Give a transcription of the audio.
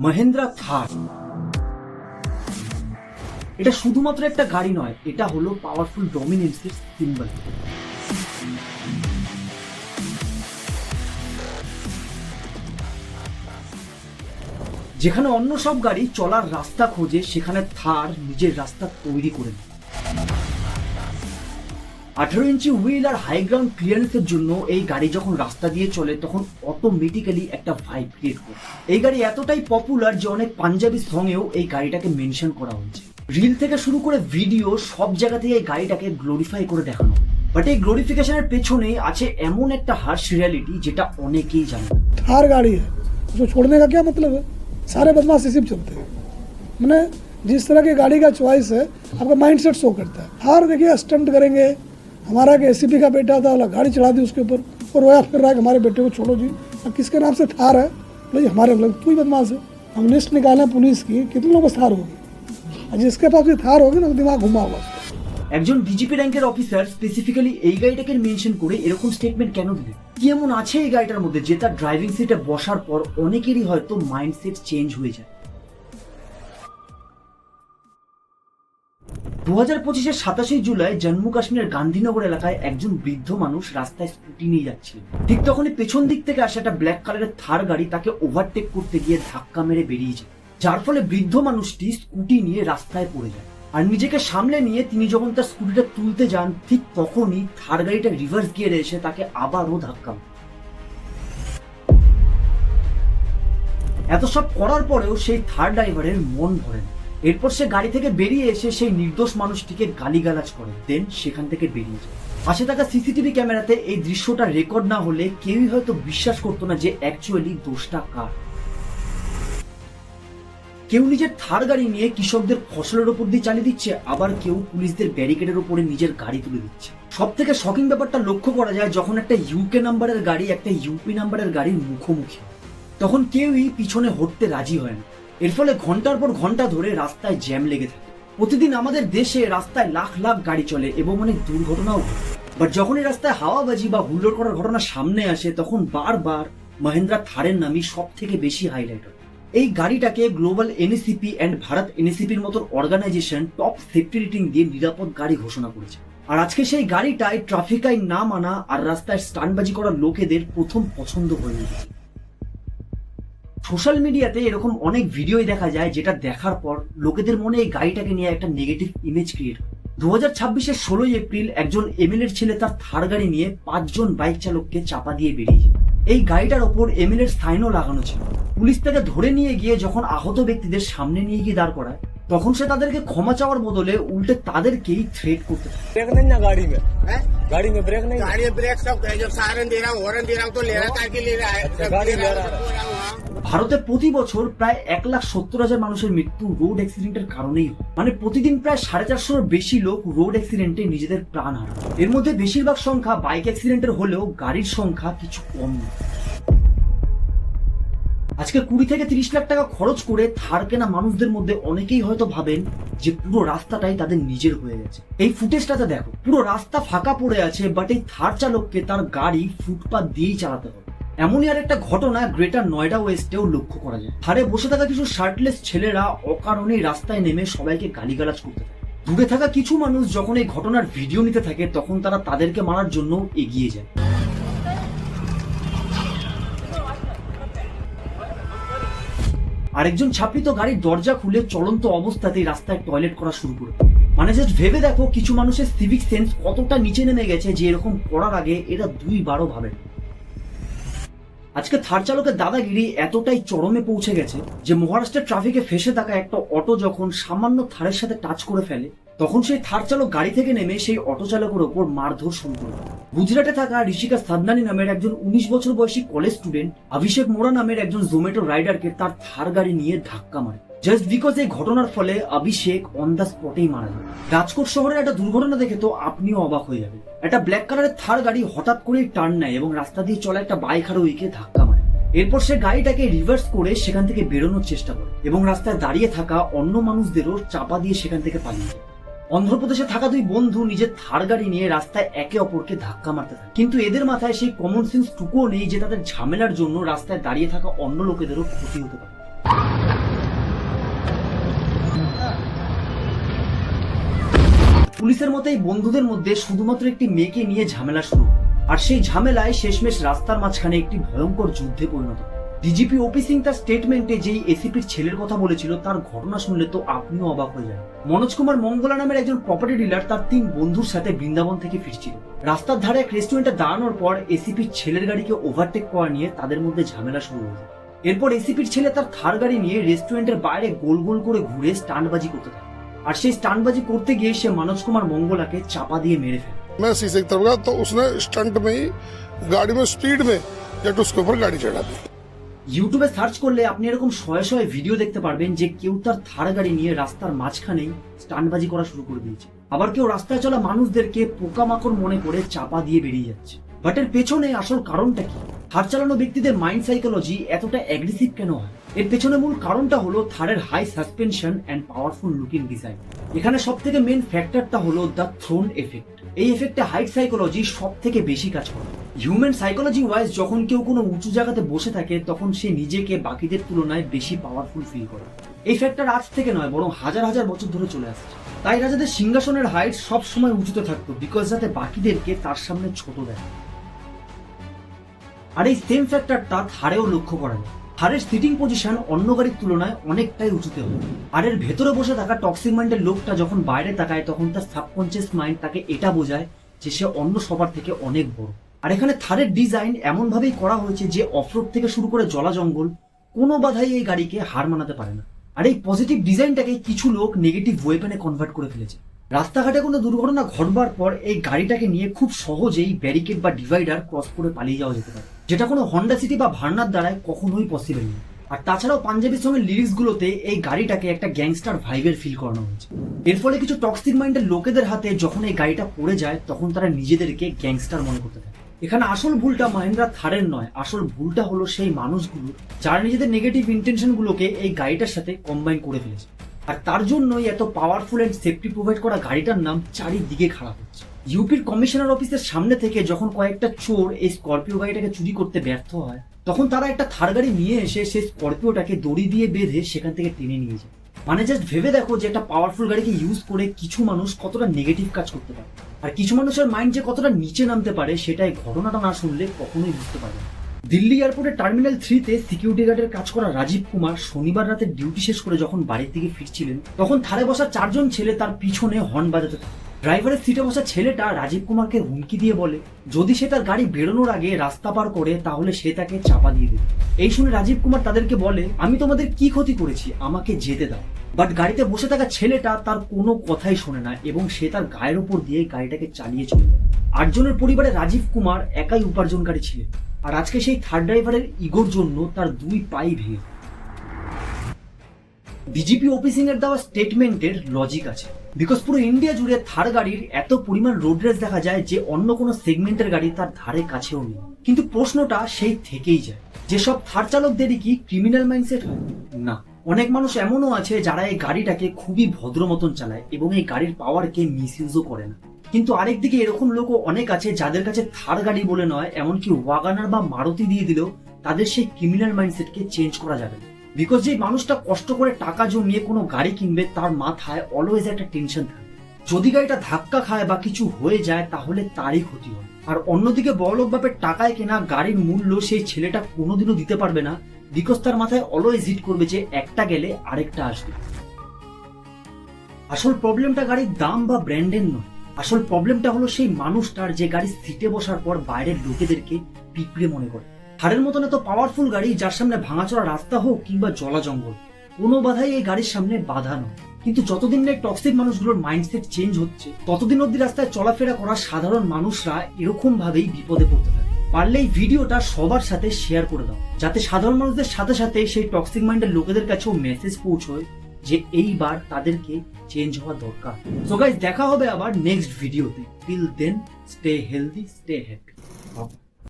মহিন্দ্রা থার। এটা শুধুমাত্র একটা গাড়ি নয়, এটা হলো পাওয়ারফুল ডমিনেন্সের সিম্বল। যেখানে অন্য সব গাড়ি চলার রাস্তা খোঁজে, সেখানে থার নিজের রাস্তা তৈরি করে নেয়। 18 ইঞ্চি হুইল আর হাই গ্রাউন্ড ক্লিয়ারেন্সের জন্য এই গাড়ি যখন রাস্তা দিয়ে চলে তখন অটোমেটিক্যালি একটা ভাইব ক্রিয়েট করে। এই গাড়ি এতটাই পপুলার যে অনেক পাঞ্জাবি সঙ্গেও এই গাড়িটাকে মেনশন করা হয়েছে। রিল থেকে শুরু করে ভিডিও সব জায়গাতেই এই গাড়িটাকে গ্লোরিফাই করে দেখানো। বাট এই গ্লোরিফিকেশনের পেছনে আছে এমন একটা হার্শ রিয়ালিটি যেটা অনেকেই জানে না। थार गाड़ी है, उसको छोड़ने का क्या मतलब है? सारे बदमाश इसी पे चलते हैं। मैंने जिस तरह की गाड़ी का चॉइस है, आपका माइंड सेट शो करता है। थार देखिए स्टंट करेंगे, हमारा के एसीपी का बेटा था, गाड़ी चढ़ा दी उसके ऊपर और रोया फिर रहा है कि हमारे बेटे को छोड़ो जी। अब किसके नाम से थार है? भाई हमारे मतलब तू ही बदमाश है। हम लिस्ट निकालें पुलिस की, कितने लोगों को थार होगी, और जिसके पास भी थार होगी ना, दिमाग घुमा होगा। একজন ডিজিপি র্যাঙ্কের অফিসার স্পেসিফিক্যালি এই গাড়িটাকে মেনশন করে এরকম স্টেটমেন্ট কেন দিলেন? কি এমন আছে এই গাড়িটার মধ্যে যে তার ড্রাইভিং সিটে বসার পর অনেকেরই হয়তো মাইন্ডসেট চেঞ্জ হয়ে যায়? 2025-এর 27 জুলাই জম্মু কাশ্মীরের গান্ধীনগর এলাকায় একজন বৃদ্ধ মানুষ রাস্তায় স্কুটি নিয়ে যাচ্ছিলেন। ঠিক তখনই পেছন দিক থেকে আসা একটা ব্ল্যাক কালারের থার গাড়ি তাকে ওভারটেক করতে গিয়ে ধাক্কা মেরে বেরিয়ে যায়, যার ফলে বৃদ্ধ মানুষটি স্কুটি নিয়ে রাস্তায় পড়ে যায়। আর নিজেকে সামলে নিয়ে তিনি যখন তার স্কুটিটা তুলতে যান, ঠিক তখনই থার গাড়িটা রিভার্স গিয়ারে এসে তাকে আবারও ধাক্কা মারে। এত সব করার পরেও সেই থার ড্রাইভারের মন ভরে না। এরপর সে গাড়ি থেকে বেরিয়ে এসে সেই নির্দোষ মানুষটিকে গালিগালাজ করে দেন সেখান থেকে বেরিয়ে যায়। পাশে থাকা সিসিটিভি ক্যামেরাতে এই দৃশ্যটা রেকর্ড না হলে কেউই হয়তো বিশ্বাস করতো না যে অ্যাকচুয়ালি দোষটা কার। কেউ নিজের থার গাড়ি নিয়ে কৃষকদের ফসলের উপর দিয়ে চালিয়ে দিচ্ছে, আবার কেউ পুলিশদের ব্যারিকেডের উপরে নিজের গাড়ি তুলে দিচ্ছে। সব থেকে শকিং ব্যাপারটা লক্ষ্য করা যায় যখন একটা ইউকে নাম্বারের গাড়ি একটা ইউপি নাম্বারের গাড়ির মুখোমুখি, তখন কেউই পিছনে হটতে রাজি হয় না। এর ফলে ঘন্টার পর ঘন্টা ধরে রাস্তায় জ্যাম লেগে থাকে। প্রতিদিন আমাদের দেশে রাস্তায় লাখ লাখ গাড়ি চলে এবং অনেক দুর্ঘটনাও ঘটে। বাট যখন এই রাস্তায় হাওয়াবাজি বা হুল্লোড় করার ঘটনা সামনে আসে, তখন বারবার মহিন্দ্রা থারের নামই সব থেকে বেশি হাইলাইট হয়। এই গাড়িটাকে গ্লোবাল এনএসিপি অ্যান্ড ভারত এনএসিপির মতো অর্গানাইজেশন টপ সেফটি রেটিং দিয়ে নিরাপদ গাড়ি ঘোষণা করেছে। আর আজকে সেই গাড়িটাই ট্রাফিক আইন না মানা আর রাস্তায় স্টান্টবাজি করা লোকেদের প্রথম পছন্দ হয়ে গেছে। সোশ্যাল মিডিয়াতে এরকম অনেক ভিডিওই দেখা যায় যেটা দেখার পর লোকেদের মনে এই গাড়িটাকে নিয়ে একটা নেগেটিভ ইমেজ ক্রিয়েট হয়। 2026-এর 16 এপ্রিল একজন এমএলএর ছেলে তার থার গাড়ি নিয়ে 5 জন বাইক চালককে চাপা দিয়ে বেরিয়ে যায়। এই গাড়িটার ওপর এমএলএর সাইনও লাগানো ছিল। পুলিশ তাকে ধরে নিয়ে গিয়ে যখন আহত ব্যক্তিদের সামনে নিয়ে গিয়ে দাঁড় করায়, তখন সে তাদেরকে ক্ষমা চাওয়ার বদলে উল্টে তাদেরকেই থ্রেট করতে থাকে। ब्रेक नहीं ना गाड़ी में? गाड़ी में ब्रेक नहीं? गाड़ी में ब्रेक सब जो सायरन दे रहा हूँ, हॉर्न दे रहा हूँ, तो ले रहा है कि ले रहा है? गाड़ी ले रहा है। ভারতে প্রতি বছর প্রায় 1,70,000 মানুষের মৃত্যু রোড অ্যাক্সিডেন্টের কারণেই হয়। মানে প্রতিদিন প্রায় 450-এর বেশি লোক রোড অ্যাক্সিডেন্টে নিজেদের প্রাণ হারায়। এর মধ্যে বেশিরভাগ সংখ্যা বাইক অ্যাক্সিডেন্টের হলেও গাড়ির সংখ্যা কিছু কম নয়। আজকে 20 থেকে 30 লাখ টাকা খরচ করে থার কেনা মানুষদের মধ্যে অনেকেই হয়তো ভাবেন যে পুরো রাস্তাটাই তাদের নিজের হয়ে গেছে। এই ফুটেজটাতে দেখো, পুরো রাস্তা ফাঁকা পড়ে আছে, বাট এই থার চালককে তার গাড়ি ফুটপাথ দিয়েই চালাতে হবে। এমনই আর একটা ঘটনা গ্রেটার নয়ডা ওয়েস্টেও লক্ষ্য করা যায়। থারে বসে থাকা কিছু শার্টলেস ছেলেরা অকারণেই রাস্তায় নেমে সবাইকে গালিগালাজ করতে থাকে। দূরে থাকা কিছু মানুষ যখন এই ঘটনার ভিডিও নিতে থাকে, তখন তারা তাদেরকে মারার জন্য এগিয়ে যায়। আরেকজন ছাপড়ি তো গাড়ির দরজা খুলে চলন্ত অবস্থাতেই রাস্তায় টয়লেট করা শুরু করে। মানে জাস্ট ভেবে দেখো কিছু মানুষের সিভিক সেন্স কতটা নিচে নেমে গেছে যে এরকম করার আগে এরা 2 বারও ভাবে। আজকে থার চালকের দাদাগিরি এতটাই চরমে পৌঁছে গেছে যে মহারাষ্ট্রের ট্রাফিকে ফেসে থাকা একটা অটো যখন সামান্য থারের সাথে টাচ করে ফেলে, তখন সেই থার চালক গাড়ি থেকে নেমে সেই অটো চালকের ওপর মারধর শুরু করে। গুজরাটে থাকা ঋষিকা সাদনানি নামের একজন 19 বছর বয়সী কলেজ স্টুডেন্ট অভিষেক মোরা নামের একজন জোম্যাটো রাইডারকে তার থার গাড়ি নিয়ে ধাক্কা মারে, জাস্ট বিকজ এই ঘটনার ফলে অভিষেক অন দ্য স্পটেই মারা যায়। রাজকোট শহরের একটা দুর্ঘটনা দেখে তো আপনিও অবাক হয়ে যাবেন। একটা ব্ল্যাক কালারের থার গাড়ি হঠাৎ করেই টার্ন নেয় এবং রাস্তা দিয়ে চলা একটা বাইক আরোহীকে ধাক্কা মারে। এরপর সে গাড়িটাকে রিভার্স করে সেখান থেকে বেরোনোর চেষ্টা করে এবং রাস্তায় দাঁড়িয়ে থাকা অন্য মানুষদেরও চাপা দিয়ে সেখান থেকে পালিয়ে যায়। অন্ধ্রপ্রদেশে থাকা 2 বন্ধু নিজের থার গাড়ি নিয়ে রাস্তায় একে অপরকে ধাক্কা মারতে থাকে, কিন্তু এদের মাথায় সেই কমন সেন্স টুকুও নেই যে তাদের ঝামেলার জন্য রাস্তায় দাঁড়িয়ে থাকা অন্য লোকেদেরও ক্ষতি হতে পারে। পুলিশের মতে এই বন্ধুদের মধ্যে শুধুমাত্র একটি মেয়েকে নিয়ে ঝামেলা শুরু, আর সেই ঝামেলায় শেষমেশ রাস্তার মাঝখানে একটি ভয়ঙ্কর যুদ্ধে পরিণত। ডিজিপি ওপি সিং তার স্টেটমেন্টে যেই এসিপির ছেলের কথা বলেছিল তার ঘটনা শুনলে তো আপনিও অবাক হয়ে যান। মনোজ কুমার মঙ্গলা নামের একজন প্রপার্টি ডিলার তার 3 বন্ধুর সাথে বৃন্দাবন থেকে ফিরছিল। রাস্তার ধারে এক রেস্টুরেন্টে দাঁড়ানোর পর এসিপির ছেলের গাড়িকে ওভারটেক করা নিয়ে তাদের মধ্যে ঝামেলা শুরু হয়ে যায়। এরপর এসিপির ছেলে তার থার গাড়ি নিয়ে রেস্টুরেন্টের বাইরে গোল গোল করে ঘুরে স্টান্টবাজি করতে থাকে, আর সেই স্টান্টবাজি করতে গিয়ে সে মনোজ কুমার মঙ্গলাকে চাপা দিয়ে মেরে ফেলে। मैं शीशे की तरफ गया तो उसने स्टंट में ही गाड़ी में स्पीड में जट उसके ऊपर गाड़ी चढ़ा दी। ইউটিউবে সার্চ করলে আপনি এরকম শয়ে শয়ে ভিডিও দেখতে পারবেন যে কেউ তার থার গাড়ি নিয়ে রাস্তার মাঝখানেই স্টান্টবাজি করা শুরু করে দিয়েছে, আবার কেউ রাস্তায় চলা মানুষদেরকে পোকামাকড় মনে করে চাপা দিয়ে বেরিয়ে যাচ্ছে। বাট এর পেছনে আসল কারণটা কি? থার চালানো ব্যক্তিদের মাইন্ড সাইকোলজি এতটা অ্যাগ্রেসিভ কেন হয়? এর পেছনে মূল কারণটা হলো থারের high suspension and powerful looking design. এখানে সব থেকে মেন ফ্যাক্টরটা হলো দ্য থ্রোন এফেক্ট। এই এফেক্টে হাইট সাইকোলজি সব থেকে বেশি কাজ করে। হিউম্যান সাইকোলজি ওয়াইজ যখন কেউ কোনো উঁচু জায়গাতে বসে থাকে তখন সে নিজেকে বাকিদের তুলনায় বেশি পাওয়ারফুল ফিল করে। এই ফ্যাক্টর আজ থেকে নয় বরং হাজার হাজার বছর ধরে চলে আসছে। তাই রাজাদের সিংহাসনের হাইট সব সময় উঁচুতে থাকতো, বিকজ যাতে বাকিদেরকে তার সামনে ছোট দেয়। আর এই সেম ফ্যাক্টরটা থারেও লক্ষ্য করা যায়। থারের সিটিং পজিশন অন্য গাড়ির তুলনায় অনেকটাই উঁচুতে হয়, আর এর ভেতরে বসে থাকা টক্সিক মাইন্ডের লোকটা যখন বাইরে তাকায় তখন তার সাবকনসিয়াস মাইন্ড তাকে এটা বোঝায় যে সে অন্য সবার থেকে অনেক বড়। আর এখানে থারের ডিজাইন এমন ভাবেই করা হয়েছে যে অফরোড থেকে শুরু করে জলা জঙ্গল কোনো বাধাই এই গাড়িকে হার মানাতে পারে না। আর এই পজিটিভ ডিজাইনটাকে কিছু লোক নেগেটিভ ওয়েপেনে কনভার্ট করে ফেলেছে। রাস্তাঘাটে কোনো দুর্ঘটনা ঘটবার পর এই গাড়িটাকে নিয়ে খুব সহজেই ব্যারিকেড বা ডিভাইডার ক্রস করে পালিয়ে যাওয়া যেতে পারে, যেটা কোনো হন্ডা সিটি বা ভার্নার দ্বারায় কখনোই পসিবল নেই। আর তাছাড়াও পাঞ্জাবির সঙ্গে লিরিক্স গুলোতে এই গাড়িটাকে একটা গ্যাংস্টার ভাইবের ফিল করানো হয়েছে। এর ফলে কিছু টক্সিক মাইন্ডের লোকেদের হাতে যখন এই গাড়িটা পড়ে যায় তখন তারা নিজেদেরকে গ্যাংস্টার মনে করতে থাকে। এখানে আসল ভুলটা মাহিন্দ্রা থারের নয়, আসল ভুলটা হলো সেই মানুষগুলো যারা নিজেদের নেগেটিভ ইন্টেনশন গুলোকে এই গাড়িটার সাথে কম্বাইন করে ফেলেছে। আর তার জন্যই এত পাওয়ারফুল এন্ড সেফটি প্রোভাইড করা গাড়িটার নাম চারিদিকে খারাপ হচ্ছে। ইউপির কমিশনার অফিসের সামনে থেকে যখন কয়েকটা চোর এই স্করপিও গাড়িটাকে চুরি করতে ব্যর্থ হয় তখন তারা একটা থার গাড়ি নিয়ে এসে সেই স্করপিওটাকে দড়ি দিয়ে বেঁধে সেখান থেকে টেনে নিয়ে যায়। মানে জাস্ট ভেবে দেখো যে একটা পাওয়ারফুল গাড়িকে ইউজ করে কিছু মানুষ কতটা নেগেটিভ কাজ করতে পারে, আর কিছু মানুষের মাইন্ড যে কতটা নিচে নামতে পারে সেটাই ঘটনাটা না শুনলে কখনোই বুঝতে পারবে না। দিল্লি এয়ারপোর্টের টার্মিনাল 3-তে সিকিউরিটি গার্ডের কাজ করা রাজীব কুমার শনিবার রাতে ডিউটি শেষ করে যখন বাড়ির দিকে ফিরছিলেন তখন থারে বসা 4 জন ছেলে তার পিছনে হর্ন বাজাতে থাকে। ড্রাইভারের সিটে বসা ছেলেটা রাজীব কুমারকে হুমকি দিয়ে বলে যদি সে তার গাড়ি বেরোনোর আগে রাস্তা পার করে তাহলে সে তাকে চাপা দিয়ে দেবে। এই শুনে রাজীব কুমার তাদেরকে বলে আমি তোমাদের কি ক্ষতি করেছি, আমাকে যেতে দাও। বাট গাড়িতে বসে থাকা ছেলেটা তার কোনো কথাই শোনে না এবং সে তার গায়ের উপর দিয়ে গাড়িটাকে চালিয়ে চলে যায়। 8 জনের পরিবারে রাজীব কুমার একাই উপার্জনকারী ছিলেন, আর আজকে সেই থার্ড ড্রাইভারের ইগোর জন্য তার 2 পাই ভেঙে। ডিজিপি ওপি সিং এর দেওয়া স্টেটমেন্টের লজিক আছে, বিকজ পুরো ইন্ডিয়া জুড়ে থার গাড়ির এত পরিমাণ রোড রেস দেখা যায় যে অন্য কোনো সেগমেন্টের গাড়ি তার ধারে কাছেও নেই। কিন্তু প্রশ্নটা সেই থেকেই যায় যে সব থার চালকদেরই কি ক্রিমিনাল মাইন্ডসেট হয়? না, অনেক মানুষ এমনও আছে যারা এই গাড়িটাকে খুবই ভদ্র মতন চালায় এবং এই গাড়ির পাওয়ারকে মিসইউজও করে না। কিন্তু আরেকদিকে এরকম লোকও অনেক আছে যাদের কাছে থার গাড়ি বলে নয় এমনকি ওয়াগানার বা মারুতি দিয়ে দিলেও তাদের সেই ক্রিমিনাল মাইন্ডসেটকে চেঞ্জ করা যাবে না। বিকজ যে মানুষটা কষ্ট করে টাকা জমিয়ে কোনো গাড়ি কিনবে তার মাথায় অলওয়েজ একটা টেনশন থাকে, যদি গাড়িটা ধাক্কা খায় বা কিছু হয়ে যায় তাহলে তারই ক্ষতি হয়। আর অন্যদিকে বড়লোক বাপের টাকায় কেনা গাড়ির মূল্য সেই ছেলেটা কোনোদিনও দিতে পারবে না, বিকজ তার মাথায় অলওয়েজ হিট করবে যে একটা গেলে আরেকটা আসবে। আসল প্রবলেমটা গাড়ির দাম বা ব্র্যান্ডের নয়, আসল প্রবলেমটা হলো সেই মানুষটার যে গাড়ির সিটে বসার পর বাইরের লোকেদেরকে পিঁপড়ে মনে করে। থারের মতন এত পাওয়ারফুল গাড়ি যার সামনে ভাঙাচোরা রাস্তা হোক কিংবা জলা জঙ্গল, কোনো বাধাই এই গাড়ির সামনে বাধা নয়। কিন্তু যতদিন না টক্সিক মানুষগুলোর মাইন্ডসেট চেঞ্জ হচ্ছে ততদিন অব্দি রাস্তায় চলাফেরা করা সাধারণ মানুষরা এরকম ভাবেই বিপদে পড়তে থাকে। পারলে এই ভিডিওটা সবার সাথে শেয়ার করে দাও যাতে সাধারণ মানুষদের সাথে সাথে সেই টক্সিক মাইন্ডের লোকেদের কাছেও মেসেজ পৌঁছয় যে এইবার তাদেরকে চেঞ্জ হওয়া দরকার। সো গাইস, দেখা হবে আবার নেক্সট ভিডিওতে। Till then stay healthy, stay happy.